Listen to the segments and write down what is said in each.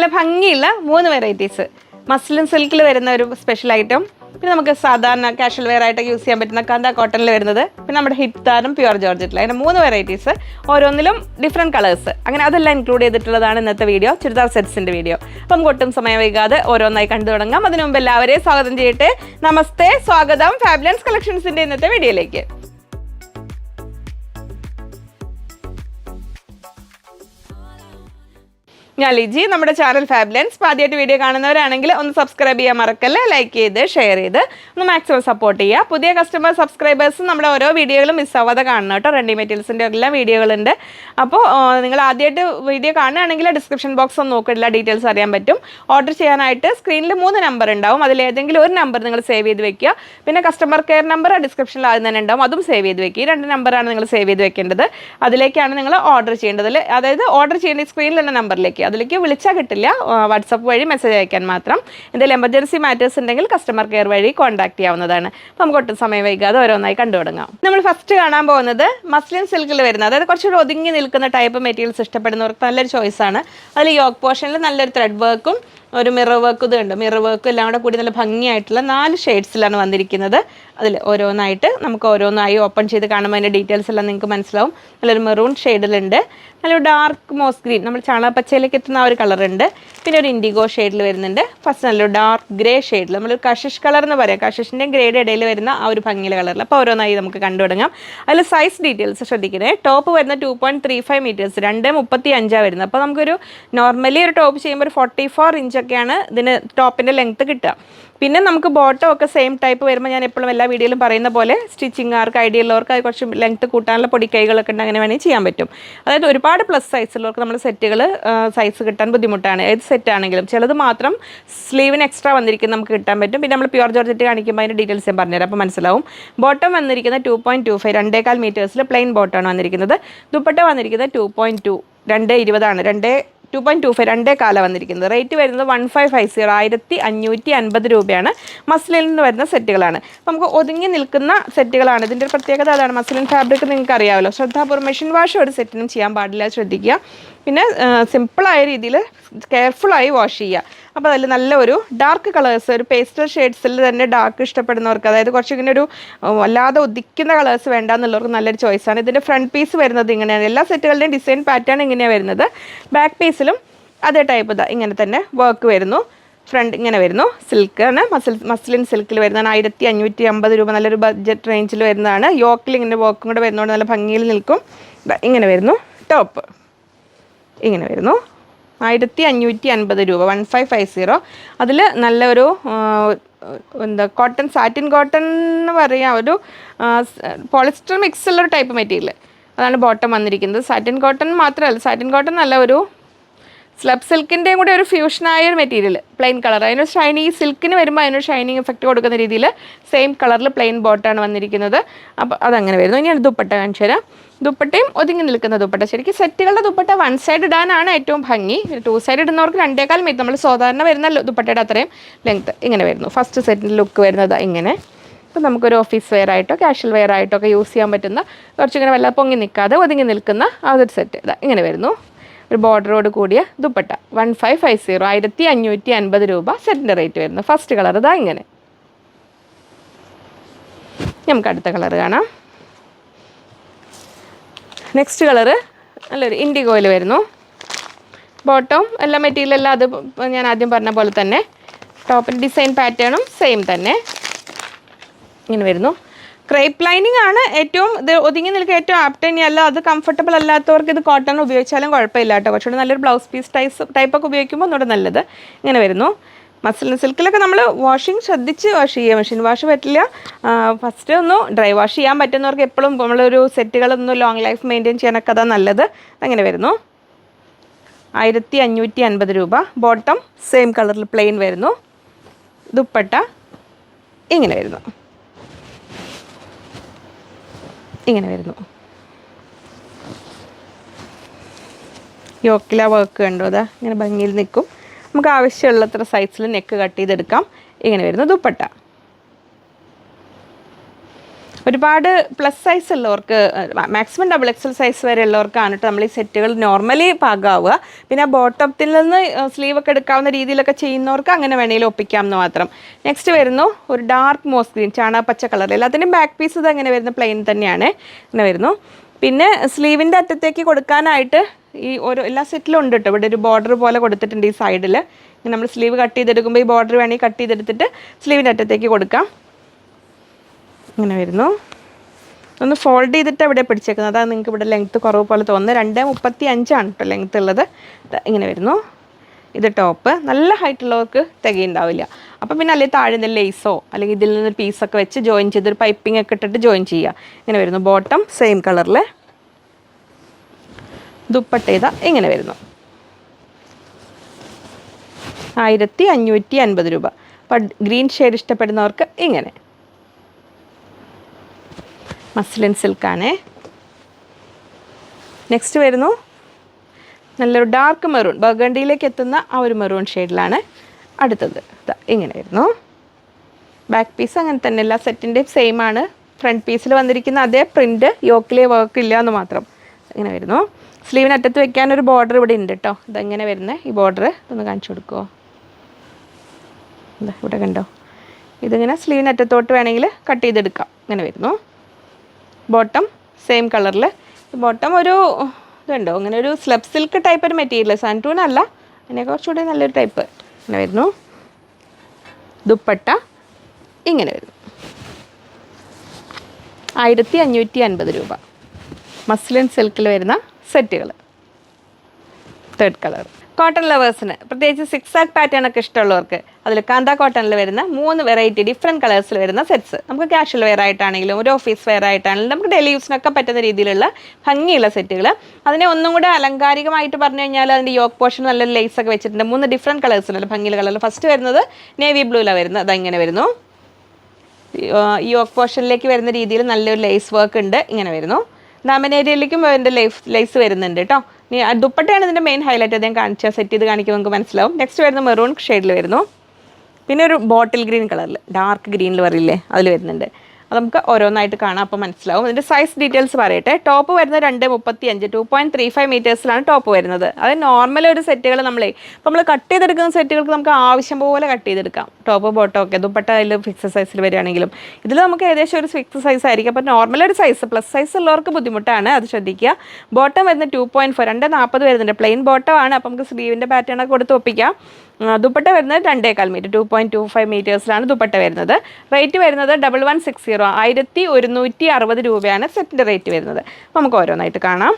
നല്ല ഭംഗിയുള്ള 3 varieties. Muslin സിൽക്കിൽ വരുന്ന ഒരു സ്പെഷ്യൽ ഐറ്റം, പിന്നെ നമുക്ക് സാധാരണ കാഷ്വൽ വെയർ ആയിട്ട് യൂസ് ചെയ്യാൻ പറ്റുന്ന കാന്ത കോട്ടണിൽ വരുന്നത്, പിന്നെ നമ്മുടെ ഹിറ്റാനും പ്യുവർ ജോർജറ്റിൽ, അങ്ങനെ 3 വെറൈറ്റീസ്, ഓരോന്നിലും ഡിഫറെൻറ്റ് കളേഴ്സ്, അങ്ങനെ അതെല്ലാം ഇൻക്ലൂഡ് ചെയ്തിട്ടുള്ളതാണ് ഇന്നത്തെ വീഡിയോ, ചുരിദാർ സെറ്റ്സിൻ്റെ വീഡിയോ. അപ്പം നമുക്ക് ഒട്ടും സമയം വൈകാതെ ഓരോന്നായി കണ്ടു തുടങ്ങാം. അതിനു മുമ്പ് എല്ലാവരെയും സ്വാഗതം ചെയ്യട്ടെ. നമസ്തേ, സ്വാഗതം ഫാബ്ലൻസ് കളക്ഷൻസിൻ്റെ ഇന്നത്തെ വീഡിയോയിലേക്ക്. ഞാൻ ലിജി, നമ്മുടെ ചാനൽ ഫാബ്ലൻസ്. ആദ്യമായിട്ട് വീഡിയോ കാണുന്നവരാണെങ്കിൽ ഒന്ന് സബ്സ്ക്രൈബ് ചെയ്യാൻ മറക്കല്ലേ, ലൈക്ക് ചെയ്ത് ഷെയർ ചെയ്ത് ഒന്ന് മാക്സിമം സപ്പോർട്ട് ചെയ്യുക. പുതിയ കസ്റ്റമർ സബ്സ്ക്രൈബേഴ്സ് നമ്മുടെ ഓരോ വീഡിയോകളും മിസ്സാവാതെ കാണണം കേട്ടോ. റെഡി മെറ്റീരിയൽസിൻ്റെ എല്ലാം വീഡിയോകളുണ്ട്. അപ്പോൾ നിങ്ങൾ ആദ്യമായിട്ട് വീഡിയോ കാണുകയാണെങ്കിൽ ഡിസ്ക്രിപ്ഷൻ ബോക്സ് ഒന്ന് നോക്കില്ല, ഡീറ്റെയിൽസ് അറിയാൻ പറ്റും. ഓർഡർ ചെയ്യാനായിട്ട് സ്ക്രീനിൽ 3 നമ്പർ ഉണ്ടാവും, അതിലേതെങ്കിലും ഒരു നമ്പർ നിങ്ങൾ സേവ് ചെയ്ത് വെക്കുക. പിന്നെ കസ്റ്റമർ കെയർ നമ്പർ ഡിസ്ക്രിപ്ഷനിൽ ആദ്യം തന്നെ ഉണ്ടാവും, അതും സേവ് ചെയ്ത് വെക്കുക. ഈ 2 നമ്പറാണ് നിങ്ങൾ സേവ് ചെയ്ത് വെക്കേണ്ടത്. അതിലേക്കാണ് നിങ്ങൾ ഓർഡർ ചെയ്യേണ്ടത്. അതായത് ഓർഡർ ചെയ്യേണ്ട സ്ക്രീനിലുള്ള നമ്പറിലേക്ക്, അതിലേക്ക് വിളിച്ചാൽ കിട്ടില്ല, വാട്സപ്പ് വഴി മെസ്സേജ് അയക്കാൻ മാത്രം. എന്തെങ്കിലും എമർജൻസി മാറ്റേഴ്സ് ഉണ്ടെങ്കിൽ കസ്റ്റമർ കെയർ വഴി കോൺടാക്ട് ചെയ്യാവുന്നതാണ്. അപ്പോൾ നമുക്ക് ഒട്ടും സമയം വൈകാതെ ഓരോന്നായി കണ്ടു തുടങ്ങാം. നമ്മൾ ഫസ്റ്റ് കാണാൻ പോകുന്നത് മസ്ലിൻ സിൽക്കിൽ വരുന്നത്, അതായത് കുറച്ചൊരു ഒതുങ്ങി നിൽക്കുന്ന ടൈപ്പ് മെറ്റീരിയൽസ് ഇഷ്ടപ്പെടുന്നവർക്ക് നല്ലൊരു ചോയ്സാണ്. അതിൽ യോക്ക് പോർഷനിൽ നല്ലൊരു ത്രെഡ് വർക്കും ഒരു മിറർ വർക്ക് ഇതുണ്ട്. മിറർ വർക്ക് എല്ലാം കൂടെ കൂടി നല്ല ഭംഗിയായിട്ടുള്ള 4 ഷെയ്ഡ്സിലാണ് വന്നിരിക്കുന്നത്. അതിൽ ഓരോന്നായിട്ട് നമുക്ക് ഓരോന്നായി ഓപ്പൺ ചെയ്ത് കാണുമ്പോൾ അതിൻ്റെ ഡീറ്റെയിൽസ് എല്ലാം നിങ്ങൾക്ക് മനസ്സിലാവും. നല്ലൊരു മെറൂൺ ഷെയ്ഡിലുണ്ട്, നല്ലൊരു ഡാർക്ക് മോസ് ഗ്രീൻ, നമ്മൾ ചാണകപ്പച്ചയിലേക്ക് എത്തുന്ന ആ ഒരു കളറുണ്ട്. പിന്നെ ഒരു ഇൻഡിഗോ ഷെയ്ഡിൽ വരുന്നുണ്ട്. ഫസ്റ്റ് നല്ലൊരു ഡാർക്ക് ഗ്രേ ഷെയ്ഡിൽ, നമ്മളൊരു കഷിഷ് കളർ എന്ന് പറയാം, കഷിഷിൻ്റെയും ഗ്രേയുടെ ഇടയിൽ വരുന്ന ആ ഒരു ഭംഗിയിലെ കളറിൽ. അപ്പോൾ ഓരോന്നായി നമുക്ക് കണ്ടു തുടങ്ങാം. അതിൽ സൈസ് ഡീറ്റെയിൽസ് ശ്രദ്ധിക്കണേ. ടോപ്പ് വരുന്ന 2.35 മീറ്റേഴ്സ്, 2.35 വരുന്നത്. അപ്പോൾ നമുക്കൊരു നോർമലി ഒരു ടോപ്പ് ചെയ്യുമ്പോൾ ഒരു 44 ഇഞ്ചൊക്കെയാണ് ഇതിന് ടോപ്പിൻ്റെ ലെങ്ത്ത് കിട്ടുക. പിന്നെ നമുക്ക് ബോട്ടം ഒക്കെ സെയിം ടൈപ്പ് വരുമ്പോൾ ഞാൻ എപ്പോഴും എല്ലാ വീഡിയോയിലും പറയുന്ന പോലെ സ്റ്റിച്ചിങ് ആർക്ക് ഐഡിയ ഉള്ളവർക്ക് അത് കുറച്ച് ലെങ്ത്ത് കൂട്ടാനുള്ള പൊടിക്കൈകളൊക്കെ ഉണ്ട്, അങ്ങനെ വേണമെങ്കിൽ ചെയ്യാൻ പറ്റും. അതായത് ഒരുപാട് പ്ലസ് സൈസുള്ളവർക്ക് നമ്മൾ സെറ്റുകൾ സൈസ് കിട്ടാൻ ബുദ്ധിമുട്ടാണ്. ഏത് സെറ്റ് ആണെങ്കിലും ചിലത് മാത്രം സ്ലീവിന് എക്സ്ട്രാ വന്നിരിക്കുന്നത് നമുക്ക് കിട്ടാൻ പറ്റും. പിന്നെ നമ്മൾ പ്യുവർ ജോർജറ്റ് കാണിക്കുമ്പോൾ അതിൻ്റെ ഡീറ്റെയിൽസ് ഞാൻ പറഞ്ഞുതരാം, അപ്പോൾ മനസ്സിലാവും. ബോട്ടം വന്നിരിക്കുന്നത് 2.25, 2.25 മീറ്റേഴ്സിൽ പ്ലെയിൻ ബോട്ടമാണ് വന്നിരിക്കുന്നത്. ദുപ്പട്ട വന്നിരിക്കുന്നത് 2.2, 2.20 ആണ്. 2.25, 2.25 വന്നിരിക്കുന്നത്. റേറ്റ് വരുന്നത് 1550, 1550 രൂപയാണ്. മസ്ലിനിൽ നിന്ന് വരുന്ന സെറ്റുകളാണ്. അപ്പോൾ നമുക്ക് ഒതുങ്ങി നിൽക്കുന്ന സെറ്റുകളാണ്. ഇതിൻ്റെ ഒരു പ്രത്യേകത അതാണ്. മസ്ലിൻ ഫാബ്രിക് നിങ്ങൾക്ക് അറിയാമല്ലോ. ശ്രദ്ധാപൂർവ്വം മെഷീൻ വാഷ് ഒരു സെറ്റിനും ചെയ്യാൻ പാടില്ല, ശ്രദ്ധിക്കുക. പിന്നെ സിമ്പിളായ രീതിയിൽ കെയർഫുള്ളായി വാഷ് ചെയ്യുക. അപ്പോൾ അതിൽ നല്ല ഒരു ഡാർക്ക് കളേഴ്സ്, ഒരു പേസ്റ്റൽ ഷെയ്ഡ്സിൽ തന്നെ ഡാർക്ക് ഇഷ്ടപ്പെടുന്നവർക്ക്, അതായത് കുറച്ചിങ്ങനെ ഒരു വല്ലാതെ ഉദിക്കുന്ന കളേഴ്സ് വേണ്ട എന്നുള്ളവർക്ക് നല്ലൊരു ചോയ്സാണ്. ഇതിൻ്റെ ഫ്രണ്ട് പീസ് വരുന്നത് ഇങ്ങനെയാണ്. എല്ലാ സെറ്റുകളുടെയും ഡിസൈൻ പാറ്റേൺ ഇങ്ങനെയാണ് വരുന്നത്. ബാക്ക് പീസിലും അതേ ടൈപ്പ് ഇങ്ങനെ തന്നെ വർക്ക് വരുന്നു. ഫ്രണ്ട് ഇങ്ങനെ വരുന്നു. സിൽക്കാണ്, മസ്ലിൻ സിൽക്കിൽ വരുന്നതാണ്. 1550 രൂപ, നല്ലൊരു ബഡ്ജറ്റ് റേഞ്ചിൽ വരുന്നതാണ്. യോക്കിൽ ഇങ്ങനെ വർക്കും കൂടെ വരുന്നതുകൊണ്ട് നല്ല ഭംഗിയിൽ നിൽക്കും. ഇങ്ങനെ വരുന്നു. ടോപ്പ് ഇങ്ങനെ വരുന്നു. 1550 രൂപ, 1550. അതിൽ നല്ലൊരു കോട്ടൺ, സാറ്റിൻ കോട്ടൺ എന്ന് പറയാം, ഒരു പോളിസ്റ്റർ മിക്സ് ഉള്ളൊരു ടൈപ്പ് മെറ്റീരിയൽ, അതാണ് ബോട്ടം വന്നിരിക്കുന്നത്. സാറ്റിൻ കോട്ടൺ മാത്രമല്ല, സാറ്റിൻ കോട്ടൺ നല്ല ഒരു സ്ലബ് സിൽക്കിൻ്റെയും കൂടെ ഒരു ഫ്യൂഷനായ ഒരു മെറ്റീരിയൽ, പ്ലെയിൻ കളർ. അതിനൊരു ഷൈനി, സിൽക്കിന് വരുമ്പോൾ അതിനൊരു ഷൈനിങ് എഫക്റ്റ് കൊടുക്കുന്ന രീതിയിൽ സെയിം കളറിൽ പ്ലെയിൻ ബോട്ടാണ് വന്നിരിക്കുന്നത്. അപ്പോൾ അതങ്ങനെ വരുന്നു. ഇനിയാണ് ദുപ്പട്ട കാണിച്ചു തരാം. ദുപ്പട്ടയും ഒതുങ്ങി നിൽക്കുന്ന ദുപ്പട്ട. ശരിക്കും സെറ്റുകളുടെ ദുപ്പട്ട 1 സൈഡ് ഇടാനാണ് ഏറ്റവും ഭംഗി. 2 സൈഡ് ഇടുന്നവർക്ക് 2.25 മീറ്റർ, നമ്മൾ സാധാരണ വരുന്ന ദുപ്പട്ടയുടെ അത്രയും ലെങ്ത്ത് ഇങ്ങനെ വരുന്നു. ഫസ്റ്റ് സെറ്റിൻ്റെ ലുക്ക് വരുന്നത് ഇങ്ങനെ. അപ്പോൾ നമുക്കൊരു ഓഫീസ് വെയർ ആയിട്ടോ കാഷ്വൽ വെയർ ആയിട്ടോ ഒക്കെ യൂസ് ചെയ്യാൻ പറ്റുന്ന, കുറച്ചിങ്ങനെ വല്ല പൊങ്ങി നിൽക്കാതെ ഒതുങ്ങി നിൽക്കുന്ന ആ ഒരു സെറ്റ് ഇങ്ങനെ വരുന്നു. ഒരു ബോർഡറോട് കൂടിയ ദുപ്പട്ട 1550, 1550 രൂപ സെറ്റിൻ്റെ റേറ്റ് വരുന്നു. ഫസ്റ്റ് കളർ ഇങ്ങനെ. നമുക്ക് അടുത്ത കളർ കാണാം. നെക്സ്റ്റ് കളറ് നല്ലൊരു ഇൻഡിഗോയിൽ വരുന്നു. ബോട്ടം എല്ലാ മെറ്റീരിയൽ എല്ലാം അത് ഞാൻ ആദ്യം പറഞ്ഞ പോലെ തന്നെ. ടോപ്പിൻ്റെ ഡിസൈൻ പാറ്റേണും സെയിം തന്നെ ഇങ്ങനെ വരുന്നു. ക്രേപ്പ് ലൈനിങ് ആണ് ഏറ്റവും ഇത് ഒതുങ്ങി നിൽക്കുക ഏറ്റവും ആപ്റ്റ് തന്നെയല്ല. അത് കംഫർട്ടബിൾ അല്ലാത്തവർക്ക് ഇത് കോട്ടൺ ഉപയോഗിച്ചാലും കുഴപ്പമില്ല കേട്ടോ. കുറച്ചുകൂടി നല്ലൊരു ബ്ലൗസ് പീസ് ടൈപ്പൊക്കെ ഉപയോഗിക്കുമ്പോൾ ഒന്നുകൂടെ നല്ലത്. ഇങ്ങനെ വരുന്നു. മസ്ലിൻ സിൽക്കിലൊക്കെ നമ്മൾ വാഷിങ് ശ്രദ്ധിച്ച് വാഷ് ചെയ്യുക, മെഷീൻ വാഷ് പറ്റില്ല. ഫസ്റ്റ് ഒന്ന് ഡ്രൈ വാഷ് ചെയ്യാൻ പറ്റുന്നവർക്ക് എപ്പോഴും നമ്മളൊരു സെറ്റുകളൊന്നും ലോങ് ലൈഫ് മെയിൻറ്റെയിൻ ചെയ്യാനൊക്കെ അതാണ് നല്ലത്. അങ്ങനെ വരുന്നു. 1550 രൂപ. ബോട്ടം സെയിം കളറിൽ പ്ലെയിൻ വരുന്നു. ദുപ്പട്ട ഇങ്ങനെ വരുന്നു. ഇങ്ങനെ വരുന്നു. യോക്കില വർക്ക് കണ്ടോ, അതാ ഇങ്ങനെ ഭംഗിയിൽ നിൽക്കും. നമുക്ക് ആവശ്യമുള്ളത്ര സൈസിൽ നെക്ക് കട്ട് ചെയ്തെടുക്കാം. ഇങ്ങനെ വരുന്നു ദുപ്പട്ട. ഒരുപാട് പ്ലസ് സൈസ് ഉള്ളവർക്ക് മാക്സിമം ഡബിൾ എക്സൽ സൈസ് വരെ ഉള്ളവർക്കാണ് കേട്ടോ നമ്മൾ ഈ സെറ്റുകൾ നോർമലി പാകാവുക. പിന്നെ ബോട്ടത്തിൽ നിന്ന് സ്ലീവ് ഒക്കെ എടുക്കാവുന്ന രീതിയിലൊക്കെ ചെയ്യുന്നവർക്ക് അങ്ങനെ വേണമെങ്കിലും ഒപ്പിക്കാം എന്ന് മാത്രം. നെക്സ്റ്റ് വരുന്നു ഒരു ഡാർക്ക് മോസ് ഗ്രീൻ ചാണകപ്പച്ച കളർ. എല്ലാത്തിൻ്റെയും ബാക്ക് പീസ് ഇത് അങ്ങനെ വരുന്ന പ്ലെയിൻ തന്നെയാണ്, ഇങ്ങനെ വരുന്നു. പിന്നെ സ്ലീവിൻ്റെ അറ്റത്തേക്ക് കൊടുക്കാനായിട്ട് ഈ ഓരോ എല്ലാ സെറ്റിലും ഉണ്ട് കേട്ടോ. ഇവിടെ ഒരു ബോർഡർ പോലെ കൊടുത്തിട്ടുണ്ട് ഈ സൈഡിൽ. നമ്മൾ സ്ലീവ് കട്ട് ചെയ്തെടുക്കുമ്പോൾ ഈ ബോർഡർ വേണമെങ്കിൽ കട്ട് ചെയ്തെടുത്തിട്ട് സ്ലീവിൻ്റെ അറ്റത്തേക്ക് കൊടുക്കാം. ഇങ്ങനെ വരുന്നു. ഒന്ന് ഫോൾഡ് ചെയ്തിട്ട് ഇവിടെ പിടിച്ചേക്കുന്നത്, അതാണ് നിങ്ങൾക്ക് ഇവിടെ ലെങ്ത്ത് കുറവ് പോലെ തോന്നുന്നത്. 2.35 കേട്ടോ ലെങ്ത്ത് ഉള്ളത്. ഇങ്ങനെ വരുന്നു. ഇത് ടോപ്പ്. നല്ല ഹൈറ്റ് ഉള്ളവർക്ക് തികയുണ്ടാവില്ല. അപ്പോൾ പിന്നെ അല്ലെങ്കിൽ താഴെ നിന്ന് ലേസോ അല്ലെങ്കിൽ ഇതിൽ നിന്ന് പീസൊക്കെ വെച്ച് ജോയിൻ ചെയ്തൊരു പൈപ്പിംഗ് ഒക്കെ ഇട്ടിട്ട് ജോയിൻ ചെയ്യുക. ഇങ്ങനെ വരുന്നു. ബോട്ടം സെയിം കളറിൽ. ദുപ്പട്ട ഇങ്ങനെ വരുന്നു. 1550 രൂപ. അപ്പോൾ ഗ്രീൻ ഷെയ്ഡ് ഇഷ്ടപ്പെടുന്നവർക്ക് ഇങ്ങനെ മസ്ലിൻ സിൽക്കാണേ. നെക്സ്റ്റ് വരുന്നു നല്ലൊരു ഡാർക്ക് മെറൂൺ, ബർഗണ്ടിയിലേക്ക് എത്തുന്ന ആ ഒരു മെറൂൺ ഷെയ്ഡിലാണ് അടുത്തത്. ഇങ്ങനെ വരുന്നു. ബാക്ക് പീസ് അങ്ങനെ തന്നെ എല്ലാ സെറ്റിൻ്റെയും സെയിം ആണ്. ഫ്രണ്ട് പീസിൽ വന്നിരിക്കുന്ന അതേ പ്രിൻറ്റ്, യോക്കിലെ വർക്ക് ഇല്ല എന്ന് മാത്രം. ഇങ്ങനെ വരുന്നു. സ്ലീവിനറ്റത്ത് വെക്കാനൊരു ബോർഡർ ഇവിടെ ഉണ്ട് കേട്ടോ. ഇതെങ്ങനെ വരുന്നത് ഈ ബോർഡർ ഒന്ന് കാണിച്ചു കൊടുക്കുമോ? ഇവിടെ കണ്ടോ? ഇതിങ്ങനെ സ്ലീവിനറ്റത്തോട്ട് വേണമെങ്കിൽ കട്ട് ചെയ്തെടുക്കാം. ഇങ്ങനെ വരുന്നു. ബോട്ടം സെയിം കളറിൽ. ബോട്ടം ഒരു ഇതുണ്ടോ അങ്ങനെ ഒരു സ്ലബ് സിൽക്ക് ടൈപ്പ് ഒരു മെറ്റീരിയൽ, സാൻറ്റൂൺ അല്ല, അതിനെ കുറച്ചുകൂടി നല്ലൊരു ടൈപ്പ്. ഇങ്ങനെ വരുന്നു. ദുപ്പട്ട ഇങ്ങനെ വരുന്നു. 1550 രൂപ. മസ്ലിൻ സിൽക്കിൽ വരുന്ന സെറ്റുകൾ. Third colour. കോട്ടൺ ലവേഴ്സിന് പ്രത്യേകിച്ച് 6 ആക്ക് പാറ്റേൺ ഒക്കെ ഇഷ്ടമുള്ളവർക്ക് അതിൽ കാന്ത കോട്ടണിൽ വരുന്ന 3 വെറൈറ്റി ഡിഫറെൻറ്റ് കളേഴ്സിൽ വരുന്ന സെറ്റ്സ്. നമുക്ക് ക്യാഷ്വൽ വെയർ ആയിട്ടാണെങ്കിലും ഒരു ഓഫീസ് വെയർ ആയിട്ടാണെങ്കിലും നമുക്ക് ഡെയിലി യൂസിനൊക്കെ പറ്റുന്ന രീതിയിലുള്ള ഭംഗിയുള്ള സെറ്റുകൾ. അതിനെ ഒന്നും കൂടെ അലങ്കാരികമായിട്ട് പറഞ്ഞു കഴിഞ്ഞാൽ അതിൻ്റെ യോക്ക് പോർഷൻ നല്ലൊരു ലേസ് ഒക്കെ വെച്ചിട്ടുണ്ട്. 3 ഡിഫറെൻറ്റ് കളേഴ്സിലുള്ള ഭംഗിയുള്ള കളറിൽ. ഫസ്റ്റ് വരുന്നത് നേവി ബ്ലൂയിലാണ് വരുന്നത്. അതങ്ങനെ വരുന്നു. ഈ യോക്ക് പോർഷനിലേക്ക് വരുന്ന രീതിയിൽ നല്ലൊരു ലേസ് വർക്ക് ഉണ്ട്. ഇങ്ങനെ വരുന്നു. ഡാമനേരിയയിലേക്കും അതിൻ്റെ ലേസ് വരുന്നുണ്ട് കേട്ടോ. ദുപ്പട്ടയാണ് ഇതിൻ്റെ മെയിൻ ഹൈലൈറ്റ്. അദ്ദേഹം കാണിച്ചാൽ സെറ്റ് ചെയ്ത് കാണിക്കുമ്പോൾ നമുക്ക് മനസ്സിലാവും. നെക്സ്റ്റ് വരുന്ന മെറൂൺ ഷെയ്ഡിൽ വരുന്നു. പിന്നെ ഒരു ബോട്ടിൽ ഗ്രീൻ കളറിൽ, ഡാർക്ക് ഗ്രീനിൽ പറയില്ലേ, അതിൽ വരുന്നുണ്ട്. അത് നമുക്ക് ഓരോന്നായിട്ട് കാണാം, അപ്പോൾ മനസ്സിലാവും. അതിൻ്റെ സൈസ് ഡീറ്റെയിൽസ് പറയട്ടെ. ടോപ്പ് വരുന്നത് 2.35, 2.35 മീറ്റേഴ്സിലാണ് ടോപ്പ് വരുന്നത്. അത് നോർമൽ ഒരു സെറ്റുകൾ ഇപ്പോൾ നമ്മൾ കട്ട് ചെയ്തെടുക്കുന്ന സെറ്റുകൾക്ക് നമുക്ക് ആവശ്യം പോലെ കട്ട് ചെയ്തെടുക്കാം. ടോപ്പ് ബോട്ടം ഒക്കെ. ദുപ്പട്ട അതിൽ ഫിക്സ് സൈസിൽ വരികയാണെങ്കിലും ഇതിൽ നമുക്ക് ഏകദേശം ഒരു ഫിക്സ് സൈസ് ആയിരിക്കും. അപ്പോൾ നോർമൽ ഒരു സൈസ്, പ്ലസ് സൈസ് ഉള്ളവർക്ക് ബുദ്ധിമുട്ടാണ്, അത് ശ്രദ്ധിക്കുക. ബോട്ടം വരുന്നത് 2.4, 2.40 വരുന്നുണ്ട്. പ്ലെയിൻ ബോട്ടം ആണ്, അപ്പോൾ നമുക്ക് സ്ലീവിൻ്റെ പാറ്റേൺ ഒക്കെ കൊടുത്ത് ഒപ്പിക്കാം. ദുപ്പട്ട വരുന്നത് 2.25 മീറ്റർ, 2.25 മീറ്റേഴ്സിലാണ് ദുപ്പട്ട വരുന്നത്. റേറ്റ് വരുന്നത് 1160, 1160 രൂപയാണ് സെറ്റിൻ്റെ റേറ്റ് വരുന്നത്. അപ്പോൾ നമുക്ക് ഓരോന്നായിട്ട് കാണാം.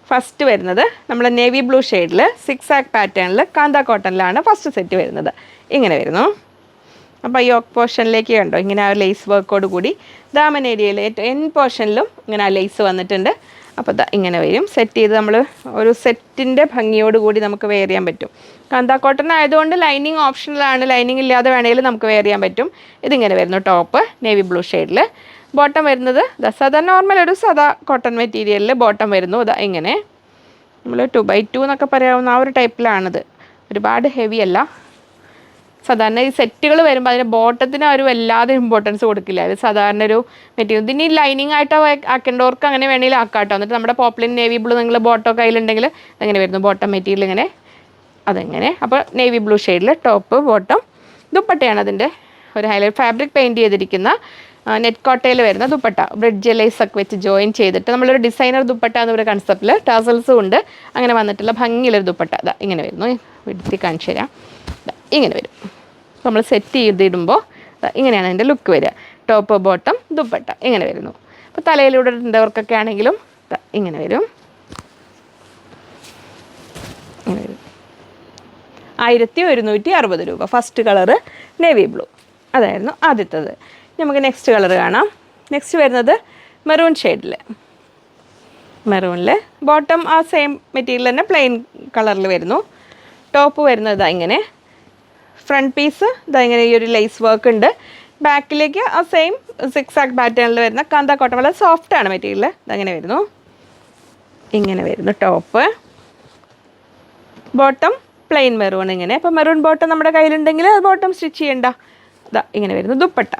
ഫസ്റ്റ് വരുന്നത് നമ്മൾ നേവി ബ്ലൂ ഷെയ്ഡിൽ 6 ആക്ക് പാറ്റേണിൽ കാന്ത കോട്ടണിലാണ് ഫസ്റ്റ് സെറ്റ് വരുന്നത്. ഇങ്ങനെ വരുന്നു. അപ്പോൾ ഈ യോക്ക് പോർഷനിലേക്ക് കണ്ടോ ഇങ്ങനെ ആ ലേസ് വർക്കോട് കൂടി. ദാമൻ ഏരിയയിൽ എൻ പോർഷനിലും ഇങ്ങനെ ആ ലേസ് വന്നിട്ടുണ്ട്. അപ്പോൾ ഇങ്ങനെ വരും. സെറ്റ് ചെയ്ത് നമ്മൾ ഒരു സെറ്റിൻ്റെ ഭംഗിയോട് കൂടി നമുക്ക് വെയർ ചെയ്യാൻ പറ്റും. കാന്ത കോട്ടൺ ആയതുകൊണ്ട് ലൈനിങ് ഓപ്ഷണലാണ്. ലൈനിങ് ഇല്ലാതെ വേണമെങ്കിൽ നമുക്ക് വെയർ ചെയ്യാൻ പറ്റും. ഇതിങ്ങനെ വരുന്നു. ടോപ്പ് നേവി ബ്ലൂ ഷെയ്ഡിൽ. ബോട്ടം വരുന്നത് സാധാ നോർമൽ ഒരു സാധാ കോട്ടൺ മെറ്റീരിയലിൽ ബോട്ടം വരുന്നു. ഇങ്ങനെ നമ്മൾ 2x2 എന്നൊക്കെ പറയാവുന്ന ആ ഒരു ടൈപ്പിലാണിത്. ഒരുപാട് ഹെവി അല്ല. സാധാരണ ഈ സെറ്റുകൾ വരുമ്പോൾ അതിന് ബോട്ടത്തിന് ഒരു വല്ലാതെ ഇമ്പോർട്ടൻസ് കൊടുക്കില്ല. അത് സാധാരണ ഒരു മെറ്റീരിയൽ. ഇതിന് ലൈനിങ് ആയിട്ട് ആക്കേണ്ടവർക്ക് അങ്ങനെ വേണമെങ്കിൽ ആക്കാട്ടോ. എന്നിട്ട് നമ്മുടെ പോപ്ലിൻ നേവി ബ്ലൂ നിങ്ങൾ ബോട്ടോ കയ്യിലുണ്ടെങ്കിൽ അങ്ങനെ വരുന്നു. ബോട്ടം മെറ്റീരിയൽ ഇങ്ങനെ അതെങ്ങനെ. അപ്പോൾ നേവി ബ്ലൂ ഷെയ്ഡിൽ ടോപ്പ് ബോട്ടം. ദുപ്പട്ടയാണ് അതിൻ്റെ ഒരു ഹൈലൈറ്റ്. ഫാബ്രിക് പെയിൻറ്റ് ചെയ്തിരിക്കുന്ന നെറ്റ് കോട്ടയിൽ വരുന്ന ദുപ്പട്ട. ബ്രിഡ്ജ് ലേസ് ഒക്കെ വെച്ച് ജോയിൻ ചെയ്തിട്ട് നമ്മളൊരു ഡിസൈനർ ദുപ്പട്ട എന്നൊരു കൺസെപ്റ്റിൽ ടാസൽസും ഉണ്ട്. അങ്ങനെ വന്നിട്ടുള്ള ഭംഗിയുള്ളൊരു ദുപ്പട്ട. ഇങ്ങനെ വരുന്നു. വിടുത്തി കാണിച്ചു തരാം. ഇങ്ങനെ വരും. നമ്മൾ സെറ്റ് ചെയ്തിടുമ്പോൾ ഇങ്ങനെയാണ് അതിൻ്റെ ലുക്ക് വരിക. ടോപ്പ് ബോട്ടം ദുപ്പട്ട ഇങ്ങനെ വരുന്നു. അപ്പോൾ തലയിലൂടെ ഇടേണ്ടവർക്കൊക്കെ ആണെങ്കിലും ഇങ്ങനെ വരും. ഇങ്ങനെ വരും. 1160 രൂപ. ഫസ്റ്റ് കളറ് നേവി ബ്ലൂ, അതായിരുന്നു ആദ്യത്തത്. നമുക്ക് നെക്സ്റ്റ് കളർ കാണാം. നെക്സ്റ്റ് വരുന്നത് മെറൂൺ ഷെയ്ഡിൽ. മെറൂണിൽ ബോട്ടം ആ സെയിം മെറ്റീരിയൽ തന്നെ പ്ലെയിൻ കളറിൽ വരുന്നു. ടോപ്പ് വരുന്നത് ഇങ്ങനെ. ഫ്രണ്ട് പീസ് ഇങ്ങനെ ഈ ഒരു ലേസ് വർക്ക് ഉണ്ട്. ബാക്കിലേക്ക് ആ സെയിം 6 ആക്ക് പാറ്റേണിൽ വരുന്ന കാന്ത കോട്ടൺ. വളരെ സോഫ്റ്റാണ് മെറ്റീരിയൽ. ഇതങ്ങനെ വരുന്നു. ഇങ്ങനെ വരുന്നു ടോപ്പ്. ബോട്ടം പ്ലെയിൻ മെറൂൺ ഇങ്ങനെ. അപ്പോൾ മെറൂൺ ബോട്ടം നമ്മുടെ കയ്യിലുണ്ടെങ്കിൽ അത് ബോട്ടം സ്റ്റിച്ച് ചെയ്യണ്ട. ഇങ്ങനെ വരുന്നു. ദുപ്പട്ട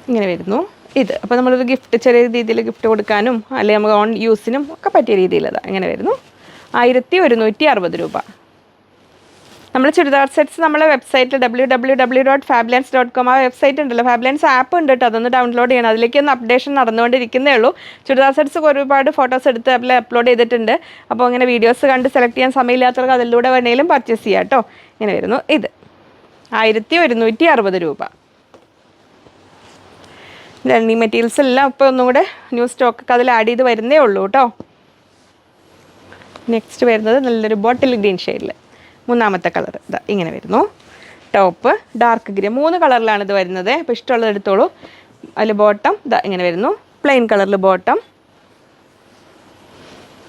ഇങ്ങനെ വരുന്നു ഇത്. അപ്പോൾ നമ്മളൊരു ഗിഫ്റ്റ് ചെറിയ രീതിയിൽ ഗിഫ്റ്റ് കൊടുക്കാനും അല്ലെങ്കിൽ നമുക്ക് ഓൺ യൂസിനും ഒക്കെ പറ്റിയ രീതിയിലത് ഇങ്ങനെ വരുന്നു 1160 രൂപ. നമ്മൾ ചുരിദാർ സെറ്റ്സ് നമ്മളെ വെബ്സൈറ്റിൽ www.fablance.com ആ വെബ്സൈറ്റ് ഉണ്ടല്ലോ, ഫാബ്ലൻസ് ആപ്പ് ഉണ്ട് കേട്ടോ, അതൊന്ന് ഡൗൺലോഡ് ചെയ്യണം. അതിലേക്ക് ഒന്ന് അപ്ഡേഷൻ നടന്നുകൊണ്ടിരിക്കുന്നേ ഉള്ളൂ. ചുരിദാർ സെറ്റ്സ് ഒരുപാട് ഫോട്ടോസ് എടുത്ത് അതിൽ അപ്ലോഡ് ചെയ്തിട്ടുണ്ട്. അപ്പോൾ അങ്ങനെ വീഡിയോസ് കണ്ട് സെലക്ട് ചെയ്യാൻ സമയമില്ലാത്തവർക്ക് അതിലൂടെ വേണമെങ്കിലും പർച്ചേസ് ചെയ്യാം കേട്ടോ. ഇങ്ങനെ വരുന്നു ഇത് 1160 രൂപ. ലൈനിങ് മെറ്റീരിയൽസ് എല്ലാം ഇപ്പോൾ ഒന്നും കൂടെ ന്യൂ സ്റ്റോക്കൊക്കെ അതിൽ ആഡ് ചെയ്ത് വരുന്നേ ഉള്ളൂ കേട്ടോ. നെക്സ്റ്റ് വരുന്നത് നല്ലൊരു ബോട്ടിൽ ഗ്രീൻ ഷെയ്ഡിൽ മൂന്നാമത്തെ കളർ ഇതാ ഇങ്ങനെ വരുന്നു. ടോപ്പ് ഡാർക്ക് ഗ്രീൻ 3 കളറിലാണ് ഇത് വരുന്നത്. അപ്പോൾ ഇഷ്ടമുള്ളത് എടുത്തോളൂ. അതിൽ ബോട്ടം ഇതാ ഇങ്ങനെ വരുന്നു, പ്ലെയിൻ കളറിൽ ബോട്ടം,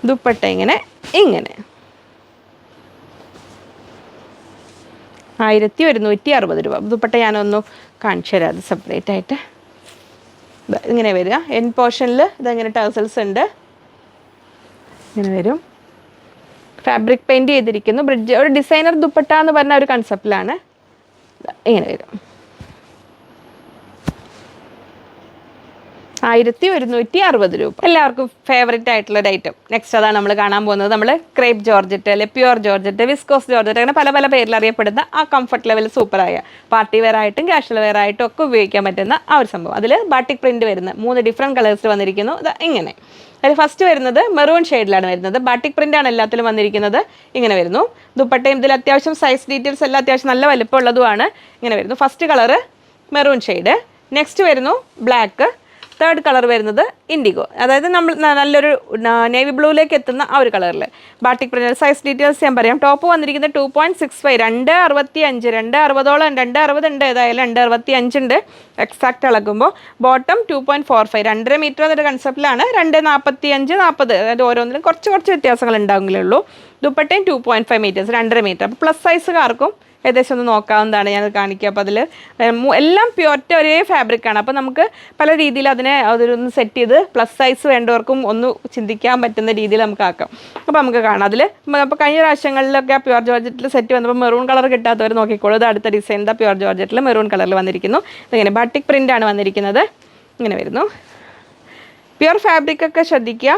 ദുപ്പട്ട ഇങ്ങനെ 1160 രൂപ. ദുപ്പട്ട ഞാനൊന്ന് കാണിച്ചു തരാം, അത് സെപ്പറേറ്റ് ആയിട്ട്. ഇങ്ങനെ വരിക. എൻ പോർഷനിൽ ഇതങ്ങനെ ടേസൽസ് ഉണ്ട്, ഇങ്ങനെ വരും. ഫാബ്രിക് പെയിൻറ് ചെയ്തിരിക്കുന്നു. ബ്രിഡ്ജ് ഒരു ഡിസൈനർ ദുപ്പട്ട എന്ന് പറഞ്ഞ ഒരു കൺസെപ്റ്റിലാണ്. ഇങ്ങനെ വരും 1160 രൂപ. എല്ലാവർക്കും ഫേവറേറ്റ് ആയിട്ടുള്ള ഒരു ഐറ്റം. നെക്സ്റ്റ് അതാണ് നമ്മൾ കാണാൻ പോകുന്നത്. നമ്മൾ ക്രേപ്പ് ജോർജറ്റ് അല്ലെ പ്യുവർ ജോർജറ്റ്, വിസ്കോസ് ജോർജറ്റ്, അങ്ങനെ പല പല പേരിൽ അറിയപ്പെടുന്ന ആ കംഫർട്ട് ലെവൽ സൂപ്പറായ പാർട്ടി വെയർ ആയിട്ടും കാഷ്വൽ വെയർ ആയിട്ടും ഒക്കെ ഉപയോഗിക്കാൻ പറ്റുന്ന ആ ഒരു സംഭവം. അതിൽ ബാട്ടിക് പ്രിന്റ് വരുന്ന 3 ഡിഫറെൻറ്റ് കളേഴ്സിൽ വന്നിരിക്കുന്നു. ഇങ്ങനെ അതിൽ ഫസ്റ്റ് വരുന്നത് മെറൂൺ ഷെയ്ഡിലാണ് വരുന്നത്. ബാട്ടിക് പ്രിന്റ് ആണ് എല്ലാത്തിലും വന്നിരിക്കുന്നത്. ഇങ്ങനെ വരുന്നു. ദുപ്പട്ടയും ഇതിൽ അത്യാവശ്യം സൈസ് ഡീറ്റെയിൽസ് എല്ലാം അത്യാവശ്യം നല്ല വലിപ്പമുള്ളതുമാണ്. ഇങ്ങനെ വരുന്നു. First colour maroon shade. Next വരുന്നു ബ്ലാക്ക്. തേർഡ് കളർ വരുന്നത് ഇൻഡിഗോ, അതായത് നമ്മൾ നല്ലൊരു നേവി ബ്ലൂയിലേക്ക് എത്തുന്ന ആ ഒരു കളറിൽ ബാട്ടിക് പ്രിന്റ്. സൈസ് ഡീറ്റെയിൽസ് ഞാൻ പറയാം. ടോപ്പ് വന്നിരിക്കുന്നത് 2.65 2.65 2.60ഓളം 2.60 ഉണ്ട്, ഏതായാലും 2.65 ഉണ്ട് എക്സാക്റ്റ് അളക്കുമ്പോൾ. ബോട്ടം 2.45 2.5 മീറ്റർ എന്നൊരു കൺസെപ്റ്റിലാണ്. 2.45 40, അതായത് ഓരോന്നിലും കുറച്ച് വ്യത്യാസങ്ങൾ ഉണ്ടാകുന്നേ ഉള്ളൂ. ദുപ്പട്ടയും 2.5 മീറ്റേഴ്സ് 2.5 മീറ്റർ. അപ്പോൾ പ്ലസ് സൈസുകാർക്കും ഏകദേശം ഒന്ന് നോക്കാവുന്നതാണ്. ഞാൻ കാണിക്കുക. അപ്പോൾ അതിൽ എല്ലാം പ്യുവർ ഒരേ ഫാബ്രിക്കാണ്. അപ്പോൾ നമുക്ക് പല രീതിയിൽ അതിനെ അതൊന്ന് സെറ്റ് ചെയ്ത് പ്ലസ് സൈസ് വേണ്ടവർക്കും ഒന്ന് ചിന്തിക്കാൻ പറ്റുന്ന രീതിയിൽ നമുക്ക് ആക്കാം. അപ്പോൾ നമുക്ക് കാണാം. അതിൽ അപ്പോൾ കഴിഞ്ഞ പ്രാവശ്യങ്ങളിലൊക്കെ പ്യുവർ ജോർജറ്റിൽ സെറ്റ് വന്നപ്പോൾ മെറൂൺ കളർ കിട്ടാത്തവർ നോക്കിക്കോളൂ. ഇത് അടുത്ത ഡിസൈൻ എന്താ പ്യുവർ ജോർജറ്റിൽ മെറൂൺ കളറിൽ വന്നിരിക്കുന്നു. ഇങ്ങനെ ബാട്ടിക് പ്രിൻ്റാണ് വന്നിരിക്കുന്നത്. ഇങ്ങനെ വരുന്നു. പ്യുവർ ഫാബ്രിക് ഒക്കെ ശ്രദ്ധിക്കുക.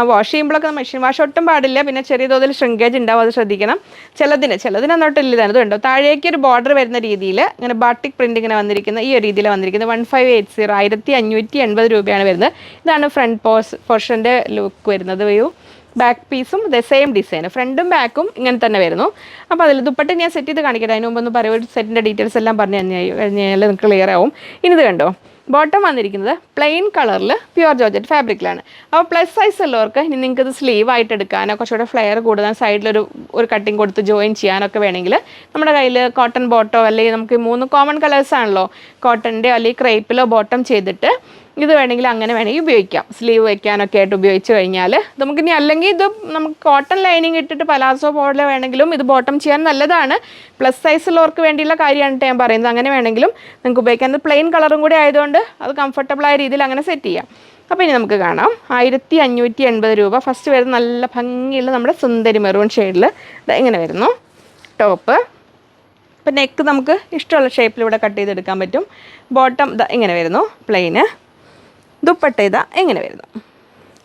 വാഷ് ചെയ്യുമ്പോഴൊക്കെ മെഷീൻ വാഷ് ഒട്ടും പാടില്ല. പിന്നെ ചെറിയ തോതിൽ ഷ്രിങ്കേജ് ഉണ്ടാവും, അത് ശ്രദ്ധിക്കണം. ചിലതിന് എന്നിട്ടില്ലതാണ്. ഇത് കണ്ടോ, താഴേക്ക് ഒരു ബോർഡർ വരുന്ന രീതിയിൽ ഇങ്ങനെ ബാട്ടിക് പ്രിൻ്റ് ഇങ്ങനെ വന്നിരിക്കുന്ന ഈ ഒരു രീതിയിൽ വന്നിരിക്കുന്നത്. 1580 1580 രൂപയാണ് വരുന്നത്. ഇതാണ് ഫ്രണ്ട് പോർഷൻ്റെ ലുക്ക് വരുന്നത്. വ്യൂ ബാക്ക് പീസും സെയിം ഡിസൈൻ, ഫ്രണ്ടും ബാക്കും ഇങ്ങനെ തന്നെ വരുന്നു. അപ്പോൾ അതിൽ ദുപ്പട്ട ഞാൻ സെറ്റ് ചെയ്ത് കാണിക്കട്ടെ. അതിന് മുമ്പ് ഒന്ന് പറയും, ഒരു സെറ്റിൻ്റെ ഡീറ്റെയിൽസ് എല്ലാം പറഞ്ഞു കഴിഞ്ഞാൽ നിങ്ങൾക്ക് ക്ലിയർ ആവും. ഇനി ഇത് കണ്ടോ, ബോട്ടം വന്നിരിക്കുന്നത് പ്ലെയിൻ കളറിൽ പ്യുവർ ജോർജറ്റ് ഫാബ്രിക്കിലാണ്. അപ്പോൾ പ്ലസ് സൈസ് ഉള്ളവർക്ക് ഇനി നിങ്ങൾക്ക് ഇത് സ്ലീവ് ആയിട്ട് എടുക്കാനോ കുറച്ചുകൂടെ ഫ്ലെയർ കൂടുതൽ സൈഡിലൊരു കട്ടിങ് കൊടുത്ത് ജോയിൻ ചെയ്യാനൊക്കെ വേണമെങ്കിൽ നമ്മുടെ കയ്യിൽ കോട്ടൺ ബോട്ടോ അല്ലെങ്കിൽ നമുക്ക് 3 കോമൺ കളേഴ്സ് ആണല്ലോ, കോട്ടൻ്റെ അല്ലെങ്കിൽ ക്രേപ്പിലോ ബോട്ടം ചെയ്തിട്ട് ഇത് വേണമെങ്കിൽ അങ്ങനെ വേണമെങ്കിൽ ഉപയോഗിക്കാം. സ്ലീവ് വയ്ക്കാനൊക്കെ ആയിട്ട് ഉപയോഗിച്ച് കഴിഞ്ഞാൽ നമുക്കിനി അല്ലെങ്കിൽ ഇത് നമുക്ക് കോട്ടൺ ലൈനിങ് ഇട്ടിട്ട് പലാസോ പോലെ വേണമെങ്കിലും ഇത് ബോട്ടം ചെയ്യാൻ നല്ലതാണ്. പ്ലസ് സൈസ് ഉള്ളവർക്ക് വേണ്ടിയുള്ള കാര്യമാണ് ഞാൻ പറയുന്നത്. അങ്ങനെ വേണമെങ്കിലും നിങ്ങൾക്ക് ഉപയോഗിക്കാൻ. പ്ലെയിൻ കളറും കൂടി ആയതുകൊണ്ട് അത് കംഫർട്ടബിളായ രീതിയിൽ അങ്ങനെ സെറ്റ് ചെയ്യാം. അപ്പോൾ ഇനി നമുക്ക് കാണാം 1580 രൂപ. ഫസ്റ്റ് വരുന്നത് നല്ല ഭംഗിയുള്ള നമ്മുടെ സുന്ദരി മെറൂൺ ഷെയ്ഡിൽ ഇങ്ങനെ വരുന്നു. ടോപ്പ് ഇപ്പം നെക്ക് നമുക്ക് ഇഷ്ടമുള്ള ഷേപ്പിലൂടെ കട്ട് ചെയ്തെടുക്കാൻ പറ്റും. ബോട്ടം ഇങ്ങനെ വരുന്നു പ്ലെയിന്. ദുപ്പട്ട ഇങ്ങനെ വരുന്നു.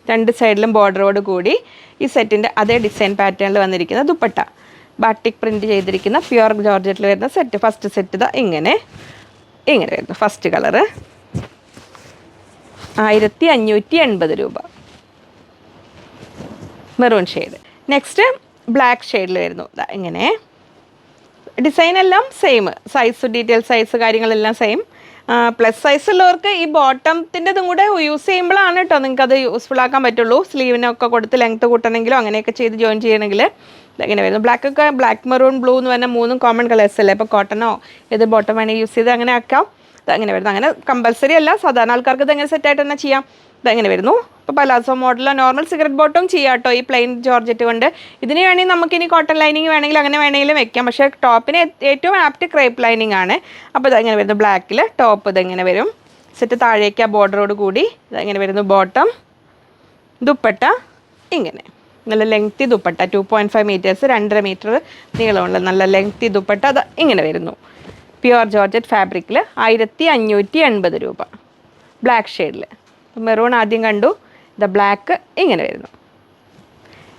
2 സൈഡിലും ബോർഡറോട് കൂടി ഈ സെറ്റിൻ്റെ അതേ ഡിസൈൻ പാറ്റേണിൽ വന്നിരിക്കുന്ന ദുപ്പട്ട ബാട്ടിക് പ്രിൻറ്റ് ചെയ്തിരിക്കുന്ന പ്യുവർ ജോർജറ്റിൽ വരുന്ന സെറ്റ്. ഫസ്റ്റ് സെറ്റ് ഇങ്ങനെ വരുന്നു. ഫസ്റ്റ് കളറ് 1580 രൂപ മെറൂൺ ഷെയ്ഡ്. നെക്സ്റ്റ് ബ്ലാക്ക് ഷെയ്ഡിൽ വരുന്നു. ഇങ്ങനെ ഡിസൈൻ എല്ലാം സെയിം, സൈസ് ഡീറ്റെയിൽ സൈസ് കാര്യങ്ങളെല്ലാം സെയിം. പ്ലസ് സൈസ് ഉള്ളവർക്ക് ഈ ബോട്ടത്തിൻ്റെതും കൂടെ യൂസ് ചെയ്യുമ്പോഴാണ് കേട്ടോ നിങ്ങൾക്ക് അത് യൂസ്ഫുൾ ആക്കാൻ പറ്റുള്ളൂ. സ്ലീവിനൊക്കെ കൊടുത്ത് ലെങ്ത്ത് കൂട്ടണമെങ്കിലോ അങ്ങനെയൊക്കെ ചെയ്ത് ജോയിൻ ചെയ്യണമെങ്കിൽ ഇങ്ങനെ വരുന്നു. ബ്ലാക്ക് മെറൂൺ ബ്ലൂ എന്ന് പറഞ്ഞാൽ 3 കോമൺ കളേഴ്സ് അല്ലേ. അപ്പോൾ കോട്ടണോ ഏത് ബോട്ടം വേണമെങ്കിൽ യൂസ് ചെയ്ത് അങ്ങനെ ആക്കാം. അങ്ങനെ വരുന്നു. അങ്ങനെ കമ്പൽസറി അല്ല, സാധാരണ ആൾക്കാർക്ക് ഇതെങ്ങനെ സെറ്റായിട്ട് തന്നെ ചെയ്യാം. ഇതെങ്ങനെ വരുന്നു. ഇപ്പോൾ പലാസോ മോഡലോ നോർമൽ സിഗരറ്റ് ബോട്ടും ചെയ്യാം കേട്ടോ ഈ പ്ലെയിൻ ജോർജറ്റ് കൊണ്ട്. ഇതിന് വേണമെങ്കിൽ നമുക്കിനി കോട്ടൺ ലൈനിങ് വേണമെങ്കിൽ അങ്ങനെ വേണമെങ്കിലും വെക്കാം. പക്ഷേ ടോപ്പിന് ഏറ്റവും ആപ്റ്റ് ക്രേപ്പ് ലൈനിങ് ആണ്. അപ്പോൾ ഇതെങ്ങനെ വരുന്നു. ബ്ലാക്കിൽ ടോപ്പ് ഇതെങ്ങനെ വരും. സെറ്റ് താഴേക്ക് ആ ബോർഡറോട് കൂടി ഇതെങ്ങനെ വരുന്നു. ബോട്ടം ദുപ്പട്ട ഇങ്ങനെ നല്ല ലെങ്തി ദുപ്പട്ട 2.5 മീറ്റേഴ്സ് 2.5 മീറ്റർ നീളമുള്ള നല്ല ലെങ്തി ദുപ്പട്ട ഇങ്ങനെ വരുന്നു. പ്യുവർ ജോർജറ്റ് ഫാബ്രിക്കിൽ 1580 രൂപ. ബ്ലാക്ക് ഷെയ്ഡിൽ. മെറൂൺ ആദ്യം കണ്ടു, ബ്ലാക്ക് ഇങ്ങനെ വരുന്നു.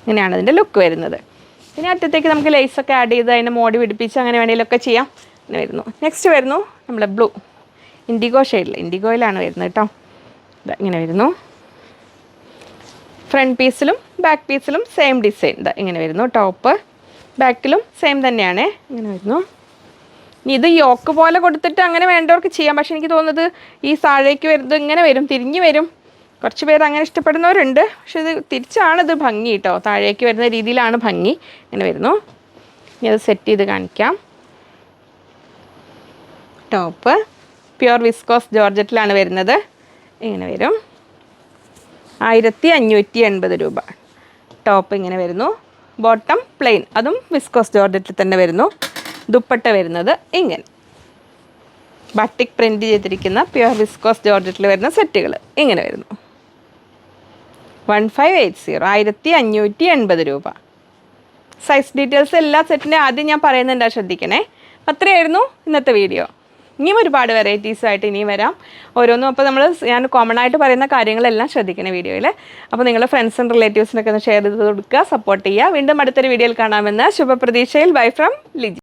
ഇങ്ങനെയാണ് ഇതിൻ്റെ ലുക്ക് വരുന്നത്. പിന്നെ അറ്റത്തേക്ക് നമുക്ക് ലേസൊക്കെ ആഡ് ചെയ്ത് അതിൻ്റെ മോടി പിടിപ്പിച്ച് അങ്ങനെ വേണമെങ്കിലൊക്കെ ചെയ്യാം. ഇങ്ങനെ വരുന്നു. നെക്സ്റ്റ് വരുന്നു നമ്മുടെ ബ്ലൂ, ഇൻഡിഗോ ഷെയ്ഡിൽ, ഇൻഡിഗോയിലാണ് വരുന്നത് കേട്ടോ. ഇങ്ങനെ വരുന്നു. ഫ്രണ്ട് പീസിലും ബാക്ക് പീസിലും സെയിം ഡിസൈൻ ഇങ്ങനെ വരുന്നു. ടോപ്പ് ബാക്കിലും സെയിം തന്നെയാണ്. ഇങ്ങനെ വരുന്നു. ഇത് യോക്ക് പോലെ കൊടുത്തിട്ട് അങ്ങനെ വേണ്ടവർക്ക് ചെയ്യാം. പക്ഷെ എനിക്ക് തോന്നുന്നത് ഈ താഴേക്ക് വരുന്നത് ഇങ്ങനെ വരും, തിരിഞ്ഞ് വരും. കുറച്ച് പേര് അങ്ങനെ ഇഷ്ടപ്പെടുന്നവരുണ്ട്. പക്ഷെ ഇത് തിരിച്ചാണിത് ഭംഗി കേട്ടോ. താഴേക്ക് വരുന്ന രീതിയിലാണ് ഭംഗി. ഇങ്ങനെ വരുന്നു. ഇനി അത് സെറ്റ് ചെയ്ത് കാണിക്കാം. ടോപ്പ് പ്യുർ വിസ്കോസ് ജോർജറ്റിലാണ് വരുന്നത്. ഇങ്ങനെ വരും. 1580 രൂപ. ടോപ്പ് ഇങ്ങനെ വരുന്നു. ബോട്ടം പ്ലെയിൻ, അതും വിസ്കോസ് ജോർജറ്റിൽ തന്നെ വരുന്നു. ദുപ്പട്ട വരുന്നത് ഇങ്ങനെ ബട്ടിക് പ്രിൻറ്റ് ചെയ്തിരിക്കുന്ന പ്യുർ വിസ്കോസ് ജോർജറ്റിൽ വരുന്ന സെറ്റുകൾ ഇങ്ങനെ വരുന്നു. 1580, 1580 രൂപ. സൈസ് ഡീറ്റെയിൽസ് എല്ലാ സെറ്റിൻ്റെ ആദ്യം ഞാൻ പറയുന്നുണ്ട്, ശ്രദ്ധിക്കണേ. അത്രയായിരുന്നു ഇന്നത്തെ വീഡിയോ. ഇനിയും ഒരുപാട് വെറൈറ്റീസായിട്ട് ഇനിയും വരാം ഓരോന്നും. അപ്പോൾ ഞാൻ കോമൺ ആയിട്ട് പറയുന്ന കാര്യങ്ങളെല്ലാം ശ്രദ്ധിക്കണം വീഡിയോയിൽ. അപ്പോൾ നിങ്ങളുടെ ഫ്രണ്ട്സും റിലേറ്റീവ്സിനൊക്കെ ഒന്ന് ഷെയർ ചെയ്ത് കൊടുക്കുക, സപ്പോർട്ട് ചെയ്യുക. വീണ്ടും അടുത്തൊരു വീഡിയോയിൽ കാണാമെന്ന് ശുഭപ്രതീക്ഷയിൽ. Bye from Liji.